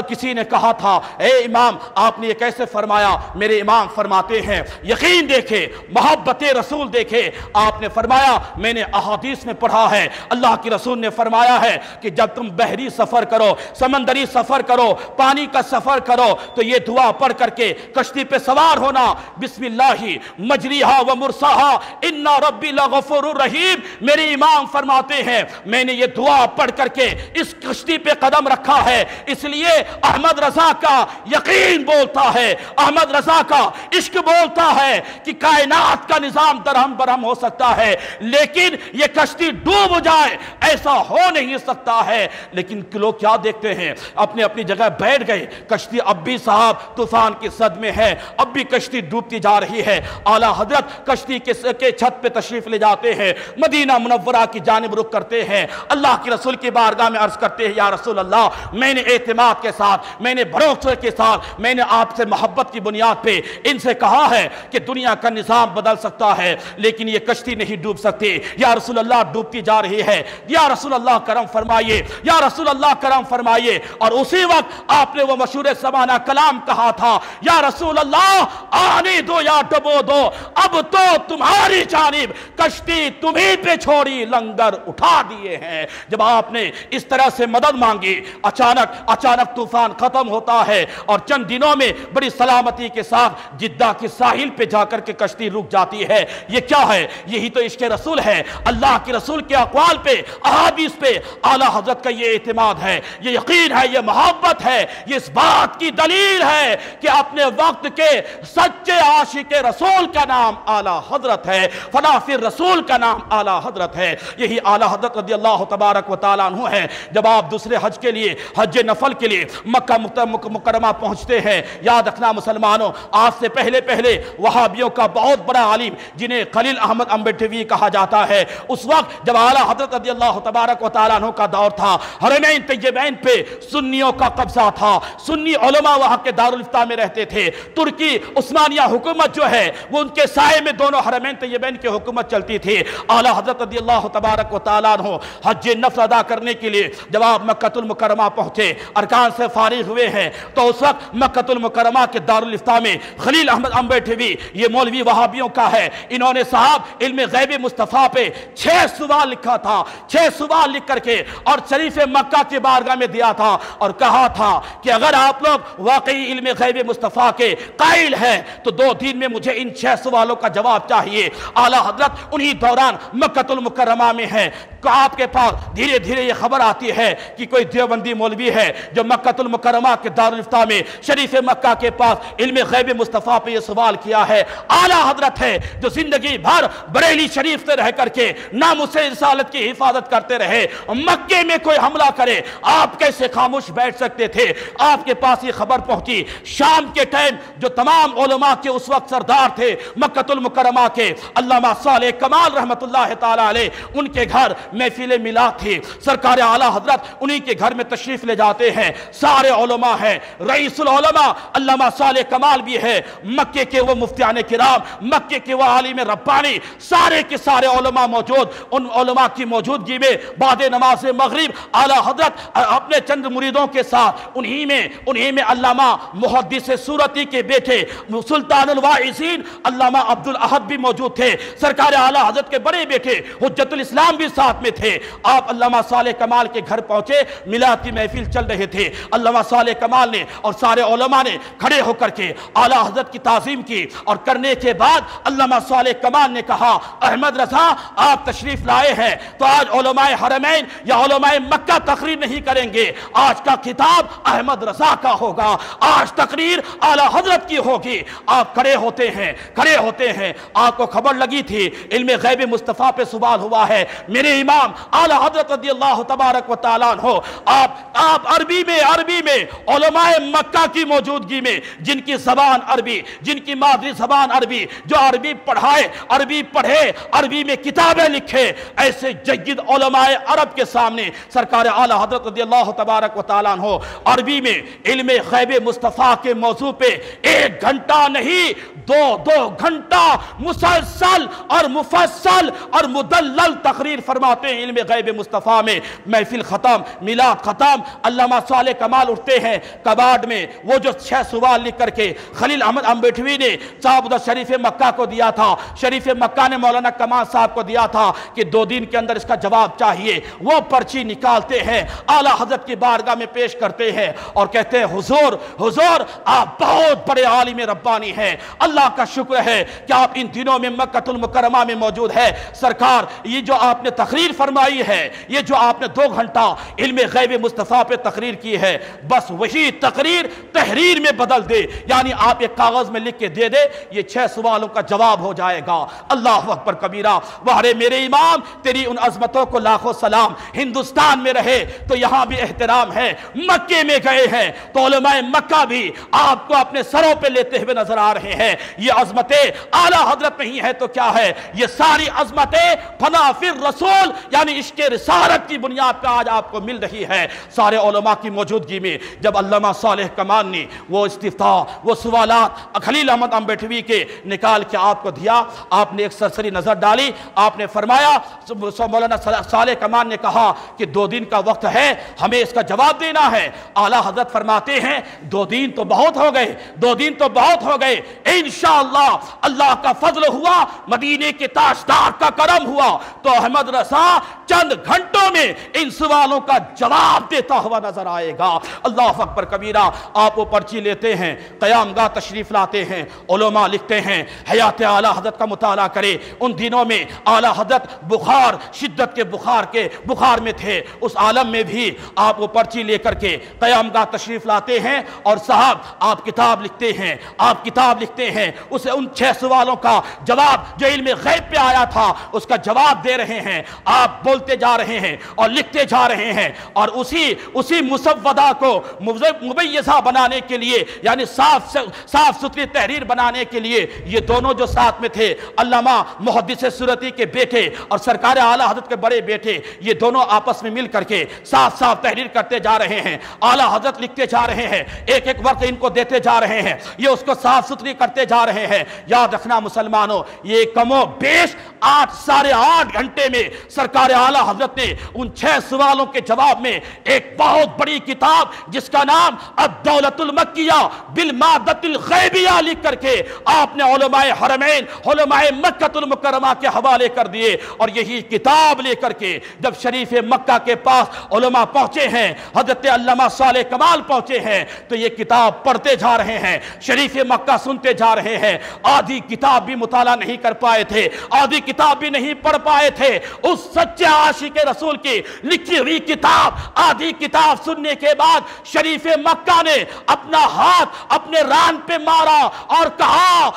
کسی نے کہا تھا اے امام آپ نے یہ کیسے فرمایا. میرے امام فرماتے ہیں یقین دیکھے, محبت رسول دیکھے. آپ نے فرمایا میں نے احادیث میں پڑھا ہے, اللہ کی رسول نے فرمایا ہے کہ جب تم بحری سفر کرو, سمندری سفر کرو, پانی کا سفر کرو تو یہ دعا پڑھ کر کے کشتی پہ سوار ہونا, بسم اللہ مجریہا و مرساہا ان ربی لغفور الرحیم. میرے امام فرماتے ہیں میں نے یہ دعا پڑھ کر کے اس کشتی پہ قدم رکھا ہے, اس لیے احمد رضا کا یقین بولتا ہے, احمد رضا کا عشق بولتا ہے کہ کائنات کا نظام درہم برہم ہو سکتا ہے لیکن یہ کشتی ڈوب جائے ایسا ہو نہیں سکتا ہے. لیکن لوگ کیا دیکھتے ہیں, اپنی اپنی جگہ بیٹھ گئے. کشتی اب بھی صاحب طوفان کی صد میں ہے, اب بھی کشتی ڈوبتی جا رہی ہے. اعلیٰ حضرت کشتی کے چھت پہ تشریف لے جاتے ہیں, مدینہ منورہ کی جانب رخ کرتے ہیں, اللہ کے رسول کی بارگاہ میں عرض کرتے ہیں یا رسول اللہ میں نے اعتماد کے ساتھ، میں نے بھروسے کے ساتھ، میں نے آپ سے محبت کی بنیاد پہ ان سے کہا ہے کہ دنیا کا نظام بدل سکتا ہے لیکن یہ کشتی نہیں ڈوب سکتی۔ یا رسول اللہ ڈوبتی جا رہی ہے، یا رسول اللہ کرم فرمائیے، یا رسول اللہ کرم فرمائیے۔ اور اسی وقت آپ نے وہ مشہور زمانہ کلام کہا تھا، یا رسول اللہ آنے دو یا ڈبو دو، اب تو تمہاری جانب کشتی تمہیں پہ چھوڑی لنگر اٹھا دیے ہیں۔ جب آپ نے اس طرح سے مدد مانگی، اچانک طوفان ختم ہوتا ہے اور چند دنوں میں بڑی سلامتی کے ساتھ جدہ کے ساحل پہ جا کر کے کشتی رک جاتی ہے۔ یہ کیا ہے؟ یہی تو عشق رسول ہے۔ اللہ کے رسول کے اقوال پہ، احادیث پہ اعلیٰ حضرت کا یہ اعتماد ہے، یہ یقین ہے، یہ محبت ہے، یہ اس بات کی دلیل ہے کہ اپنے وقت کے سچے عاشق رسول کا نام اعلیٰ حضرت ہے، فنافر رسول کا نام اعلیٰ حضرت ہے۔ یہی اعلیٰ حضرت رضی اللہ تبارک و تعالیٰ عنہ ہے۔ جب آپ دوسرے حج کے لیے، حج نفل کے لیے مکہ مکرمہ پہنچتے ہیں، یاد رکھنا مسلمانوں، آپ سے پہلے وہابیوں کا بہت بڑا عالم جنہیں خلیل احمد امبٹوی کہا جاتا ہے، اس وقت جب اعلیٰ حضرت رضی اللہ تبارک و تعالیٰ عنہ کا دور تھا، حرمین طیبین پہ سنیوں کا قبضہ تھا، سنی علماء وہاں کے دارالفتہ میں رہتے تھے۔ ترکی عثمانیہ حکومت جو ہے وہ ان کے سائے میں دونوں حرمین طیبین کی حکومت چلتی تھی۔ اعلیٰ حضرت رضی اللہ تبارک و تعالیٰ عنہ حج نفل ادا کرنے کے لیے جب آپ مکہ المکرمہ پہنچے، ارکان سے فارغ ہوئے ہیں، تو اس وقت مکہ المکرمہ کے دارالفتہ میں خلیل احمد امبٹوی، یہ مولوی وہابیوں کا ہے، انہوں نے صاحب علم غیب مصطفیٰ پہ 6 سوال لکھا تھا، 6 سوال لکھ کر کے اور شریف مکہ کی بارگاہ میں دیا تھا اور کہا تھا کہ اگر آپ لوگ واقعی علم غیب مصطفیٰ کے قائل ہیں تو 2 دن میں مجھے ان 6 سوالوں کا جواب چاہیے۔ اعلیٰ حضرت انہی دوران مکہ المکرمہ میں ہے، آپ کے پاس دھیرے دھیرے یہ خبر آتی ہے کہ کوئی دیوبندی مولوی ہے جو مکہ المکرمہ کے دارالفتہ میں شریف مکہ کے پاس علم غیب مصطفیٰ پہ یہ سوال کیا ہے۔ اعلیٰ حضرت ہے جو زندگی بھر بریلی شریف سے رہ کر کے ناموس رسالت کی حفاظت کرتے رہے، مکے میں کوئی حملہ کرے آپ کیسے خاموش بیٹھ سکتے تھے؟ آپ کے پاس یہ خبر پہنچی شام کے ٹائم جو تمام علماء کے اس وقت سردار تھے مکہ المکرمہ کے، علامہ صالح کمال رحمت اللہ تعالیٰ علیہ، ان کے گھر محفل میلاد تھی، سرکار اعلیٰ حضرت انہی کے گھر میں تشریف لے جاتے ہیں، سارے علماء ہیں، رئیس العلماء علامہ صالح کمال بھی ہے، مکے کے وہ مفتیان کرام، مکے کے وہ عالم ربانی، سارے کے سارے علماء موجود۔ ان علماء کی موجودگی میں بعد نماز مغرب اعلیٰ حضرت اپنے چند مریدوں کے ساتھ انہی میں علامہ محدث سورتی کے بیٹے سلطان الواعظین علامہ عبد الاحد بھی موجود تھے، سرکار اعلیٰ حضرت کے بڑے بیٹے حجت الاسلام بھی ساتھ میں تھے۔ آپ علامہ صالح کمال کے گھر پہنچے، میلاد کی محفل چل رہے تھے، علامہ صالح کمال نے اور سارے علماء نے کھڑے ہو کر کے اعلیٰ حضرت کی تعظیم کی اور کرنے کے بعد علامہ صالح کمال نے کہا احمد رضا آپ تشریف لائے ہیں تو آج علماء حرمین یا علماء مکہ تقریر نہیں کریں گے، آج کا خطاب احمد رضا کا ہوگا، آج تقریر اعلیٰ حضرت کی ہوگی۔ آپ کھڑے ہوتے ہیں، آپ کو خبر لگی تھی علم غیب مصطفیٰ پہ سوال ہوا ہے، میرے امام اعلیٰ حضرت رضی اللہ تبارک و تعالیٰ عنہ آپ عربی میں علماء مکہ کی موجودگی میں جن کی زبان عربی، جن کی مادری زبان عربی، جو عربی پڑھے، عربی میں کتابیں لکھے، ایسے جید علماء عرب کے سامنے سرکار اعلیٰ حضرت رضی اللہ تبارک و تعالیٰ عنہ عربی میں علم غیب مصطفیٰ کے موضوع پہ 1 گھنٹہ نہیں 2 گھنٹہ مسلسل اور مفصل اور مدلل تقریر فرماتے ہیں علم غیب مصطفیٰ میں۔ محفل ختم، میلاد ختم، علامہ صالح کمال اٹھتے ہیں، کباڑ میں وہ جو 6 سوال لکھ کر کے خلیل احمد امبٹوی نے صاحب ادھر شریف مکہ کو دیا تھا، شریف مکہ نے مولانا کمال صاحب کو دیا تھا کہ 2 دن کے اندر اس کا جواب چاہیے، وہ پرچی نکالتے ہیں، اعلیٰ حضرت کی بارگاہ میں پیش کرتے ہیں اور کہتے ہیں حضور آپ بہت بڑے عالم ربانی ہیں، اللہ کا شکر ہے کہ آپ ان دنوں میں مکہ المکرمہ میں موجود ہے۔ سرکار یہ جو آپ نے تقریر فرمائی ہے، یہ جو آپ نے 2 گھنٹہ علم غیب مصطفیٰ پہ تقریر کی ہے، بس وہی تقریر تحریر میں بدل دے، یعنی آپ ایک کاغذ میں لکھ کے دے دے، یہ 6 سوالوں کا جواب ہو جائے گا۔ اللہ اکبر کبیرہ، وارے میرے امام تیری ان عظمتوں کو لاکھوں سلام، ہندوستان میں رہے تو یہاں بھی احترام ہے، مکے میں گئے ہیں تو علماء مکہ بھی آپ کو اپنے سروں پہ لیتے ہوئے نظر آ رہے ہیں۔ یہ عظمتیں اعلیٰ حضرت نہیں ہے تو کیا ہے؟ یہ ساری عظمتیں فنافر رسول یعنی عشق رسالت کی بنیاد پہ آج آپ کو مل رہی ہے۔ سارے علماء کی موجودگی میں جب علامہ صالح کمان نے وہ استفتاء وہ سوالات خلیل احمد امبیٹوی کے نکال کے آپ کو دیا، آپ نے ایک سرسری نظر ڈالی، آپ نے فرمایا، مولانا صالح کمان نے کہا کہ 2 دن کا وقت ہے، ہمیں اس کا جواب دینا ہے۔ اعلیٰ حضرت فرماتے ہیں 2 دن تو بہت ہو گئے، 2 دن تو بہت ہو گئے، انشاءاللہ اللہ کا فضل ہوا، مدینے کے تاجدار کا کرم ہوا تو احمد رضا چند گھنٹوں میں ان سوالوں کا جواب دیتا ہوا نظر آئے گا۔ اللہ اکبر کبیرہ۔ آپ وہ پرچی لیتے ہیں، قیام گاہ تشریف لاتے ہیں، علماء لکھتے ہیں حیات اعلیٰ حضرت کا مطالعہ کرے۔ ان دنوں میں اعلیٰ حضرت بخار، شدت کے بخار میں تھے، اس عالم میں بھی آپ وہ پرچی لے کر کے قیام گاہ تشریف لاتے ہیں اور صاحب آپ کتاب لکھتے ہیں، آپ کتاب لکھتے ہیں، اسے ان 6 سوالوں کا جواب جو علم غیب پہ آیا تھا اس کا جواب دے رہے ہیں، آپ بولتے جا رہے ہیں اور لکھتے جا رہے ہیں، اور اسی مسودہ کو مبیضہ بنانے کے لیے، یعنی صاف ستھری تحریر بنانے کے لیے یہ دونوں جو ساتھ میں تھے، علامہ محدث سورتی کے بیٹے اور سرکار اعلیٰ حضرت کے بڑے بیٹے، یہ دونوں آپس میں مل کر کے صاف تحریر کرتے جا رہے ہیں، اعلیٰ حضرت لکھتے جا رہے ہیں، ایک ایک وقت ان کو دیتے جا رہے ہیں، یہ اس کو صاف ستھری کرتے جا رہے ہیں۔ یاد رکھنا مسلمانوں، یہ کم و بیش 8-8.5 گھنٹے میں سرکار اعلیٰ حضرت نے ان 6 سوالوں کے جواب میں ایک بہت بڑی کتاب جس کا نام الدولۃ المکیہ بالمادۃ الغیبیہ لکھ کر کے آپ نے علماء حرمین، علماء مکہ المکرمہ کے حوالے کر دیے، اور یہی کتاب لے کر کے جب شریف مکہ کے پاس علماء پہنچے ہیں، حضرت علامہ صالح کمال پہنچے ہیں تو یہ کتاب پڑھتے جا رہے ہیں، شریف مکہ سنتے جا رہے ہیں، آدھی کتاب بھی مطالعہ نہیں کر پائے تھے، آدھی کتاب بھی نہیں پڑھ پائے تھے، اس سچے عاشق رسول کی لکھی ہوئی کتاب، آدھی کتاب سننے کے بعد شریف مکہ نے اپنا ہاتھ اپنے ران پہ مارا اور کہا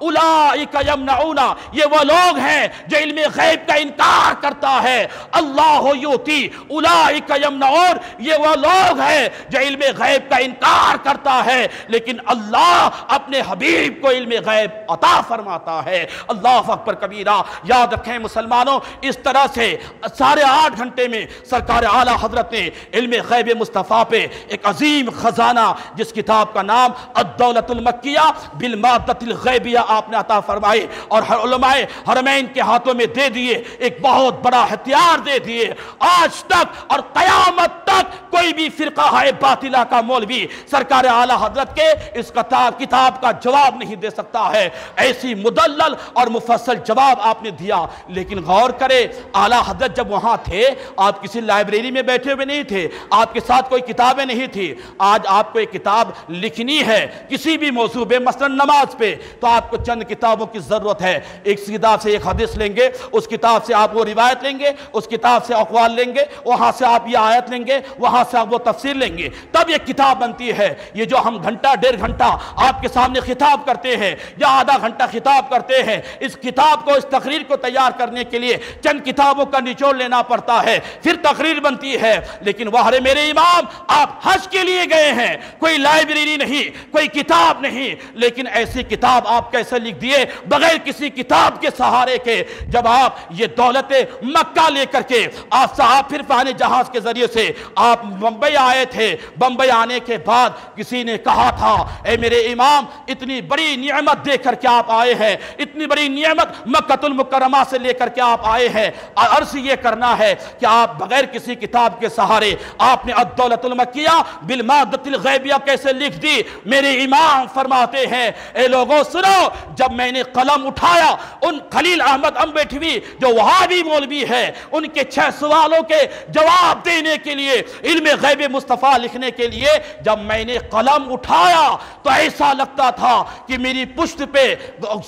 اولئک یمنعون، یہ وہ لوگ ہیں جو علم غیب کا انکار کرتا ہے، اللہ یؤتی اولئک یمنعون، یہ وہ لوگ ہیں جو علم غیب کا انکار کرتا ہے لیکن اللہ اپنے حبیب کو علم غیب عطا فرماتا ہے۔ اللہ اکبر کبیرہ۔ یاد رکھیں مسلمانوں، اس طرح سے 8.5 گھنٹے میں سرکار اعلیٰ حضرت نے علم غیب مصطفیٰ پہ ایک عظیم خزانہ جس کتاب کا نام الدولۃ المکیہ بالمادۃ الغیبیہ آپ نے عطا فرمائی اور علماء حرمین کے ہاتھوں میں دے دیے، ایک بہت بڑا ہتھیار دے دیے۔ آج تک اور قیامت تک کوئی بھی فرقہ ہے باطلہ کا مولوی سرکار اعلیٰ حضرت کے اس کتاب کا جواب نہیں دے سکتا ہے، ایسی مدلل اور مفصل جواب آپ نے دیا۔ لیکن غور کرے، اعلیٰ حضرت جب وہاں تھے آپ کسی لائبریری میں بیٹھے ہوئے نہیں تھے، آپ کے ساتھ کوئی کتابیں نہیں تھی۔ آج آپ کو ایک کتاب لکھنی ہے کسی بھی موضوع پہ، مثلا نماز پہ، تو آپ کو چند کتابوں کی ضرورت ہے۔ ایک کتاب سے ایک حدیث لیں گے، اس کتاب سے آپ وہ روایت لیں گے، اس کتاب سے اقوال لیں گے، وہاں سے آپ یہ آیت لیں گے، وہاں سے آپ وہ تفسیر لیں گے، تب یہ کتاب بنتی ہے۔ یہ جو ہم گھنٹہ 1.5 گھنٹہ آپ کے سامنے خطاب کرتے ہیں یا آدھا گھنٹہ خطاب کرتے ہیں، اس کتاب کو، اس تقریر کو تیار کرنے کے لیے چند کتابوں کا نچوڑ لینا پڑتا ہے، پھر تقریر بنتی ہے۔ لیکن واہ میرے امام، آپ حج کے لیے گئے ہیں، کوئی لائبریری نہیں، کوئی کتاب نہیں، لیکن ایسی کتاب آپ کیسے لکھ دیے بغیر کسی کتاب کے سہارے کے؟ جب آپ یہ دولت مکہ لے کر کے آپ صاحب پھر پانے جہاز کے ذریعے سے آپ بمبئی آئے تھے، بمبئی آنے کے بعد کسی نے کہا تھا اے میرے امام، اتنی بڑی نعمت دے کر کے آپ آئے ہیں، اتنی بڑی نعمت مکہ المکرمہ سے لے کر کے آپ آئے ہیں، عرض یہ کرنا ہے کہ آپ بغیر کسی کتاب کے سہارے آپ نے الدولۃ المکیہ بالمادۃ الغیبیہ کیسے لکھ دی؟ میرے امام فرماتے ہیں اے لوگوں سنو، جب میں نے قلم اٹھایا ان خلیل احمد امبیٹوی جو وہابی مولوی ہے ان کے 6 سوالوں کے جواب دینے کے لیے، علم غیب مصطفیٰ لکھنے کے لیے جب میں نے قلم اٹھایا تو ایسا لگتا تھا کہ میری پشت پہ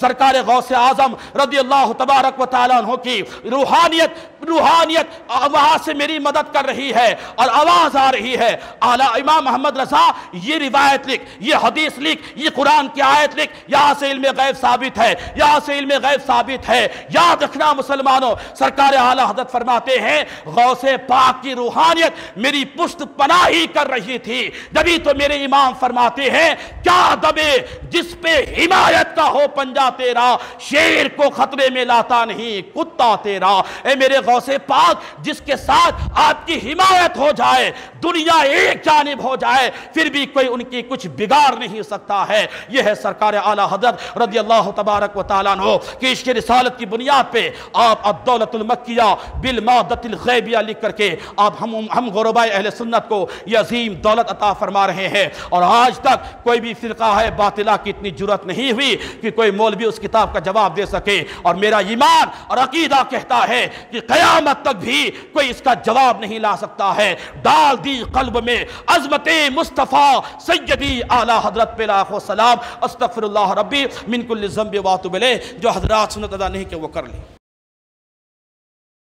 سرکار غوث اعظم رضی اللہ تبارک و تعالیٰ عنہ کی روحانیت وہاں سے میری مدد کر رہی ہے اور آواز آ رہی ہے، اعلیٰ امام محمد رضا یہ روایت لکھ، یہ حدیث لکھ، یہ قرآن کی آیت لکھ، یہاں سے علم غیب ثابت ہے، یہاں سے علم غیب ثابت ہے۔ یاد رکھنا مسلمانوں، سرکار اعلیٰ حضرت فرماتے ہیں غوث پاک کی روحانیت میری پشت پشت پناہی کر رہی تھی۔ جبھی تو میرے امام فرماتے ہیں کیا دبے جس پہ حمایت کا ہو پنجہ تیرا، شیر کو خطرے میں لاتا نہیں کتا تیرا۔ اے میرے غوث پاک جس کے ساتھ آپ کی حمایت ہو جائے، دنیا ایک جانب ہو جائے، پھر بھی کوئی ان کی کچھ بگاڑ نہیں سکتا ہے۔ یہ ہے سرکار اعلیٰ حضرت رضی اللہ تبارک و تعالیٰ عنہ کہ عشق رسالت کی بنیاد پہ آپ الدولت المکیہ بالمادۃ الغیبیہ لکھ کر کے آپ ہم غرباء اہل سنت کو یہ عظیم دولت عطا فرما رہے ہیں۔ اور آج تک کوئی بھی فرقہ ہے باطلہ کی اتنی جرأت نہیں ہوئی کہ کوئی مولوی اس کتاب کا جواب دے سکے، اور میرا ایمان اور عقیدہ کہتا ہے کہ قیامت تک بھی کوئی اس کا جواب نہیں لا سکتا ہے۔ ڈال دی قلب میں عظمت مصطفیٰ سیدی اعلیٰ حضرت پہ لاکھ و سلام۔ استغفر اللہ ربی من کل ذنب واتوب الیہ۔ جو حضرات سنت ادا نہیں کہ وہ کر لیں۔